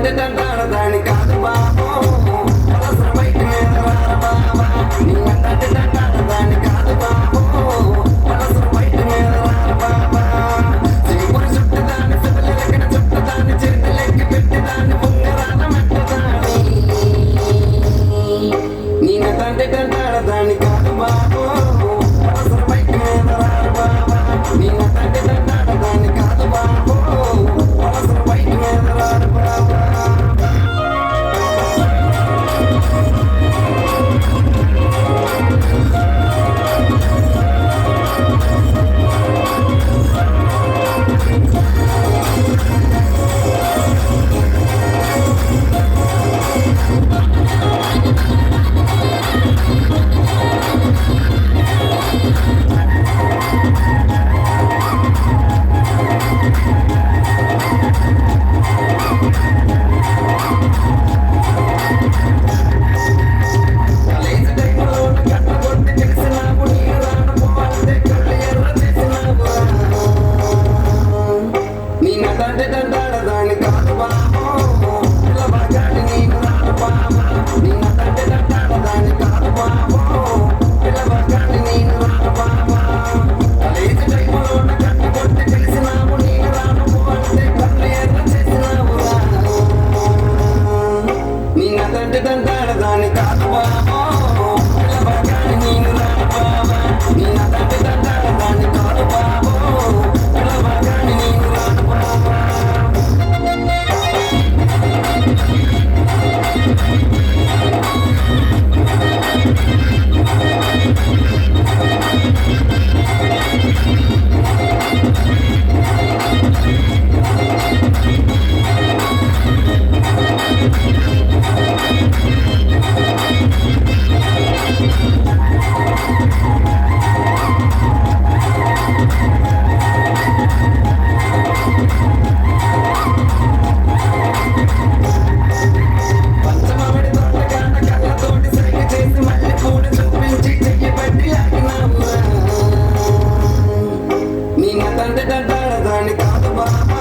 తండ్రి తంటాడదాని కాదు బాబు అసలు బయట మీద రార బాబా నీ తండ్రి తంటాడదాని కాదు బాబు అసలు బయట మీద రార బాబా సింపుల్ చుట్టూ దాన్ని సిబిలెక్కిన చుట్టూ దాన్ని చేతులెక్కి పెట్టి దాన్ని ఉంగరాల మెట్టదాని నీ తండ్రి తంటాడదాని కాదు బాబు అసలు బయట మీద రార బాబా నీ తండ్రి తంటాడదాని కాదు బాబు అసలు బయట మీద రార బాబా తంటాడదాని కాదు బాబు పిల్లబాగాని నేను రాను బాబా నిన్న తండ్రి తంటాడదాని కాదు బాబు పిల్లబాగాని నేను రాను బాబా లేచి టైములోన కట్టు కొట్టి తెలిసినావు నేను రాను అంటే కళ్ళు ఎర్ర చేసినావు నిన్న తండ్రి తంటాడదాని కాదు బాబు పిల్లబాగాని నేను రాను బాబా నిన్న తండ్రి తంటాడదాని కాదు బాబు పిల్లబాగాని నేను రాను బాబా పంచమామిడి తోటకాడ కళ్ళతోటి సైగ చేసి మళ్ళీ పూడి చూపించి చెయ్యి పట్టి లాగినావురా నిన్న తండ్రి తంటాడదాని కాదు బాబా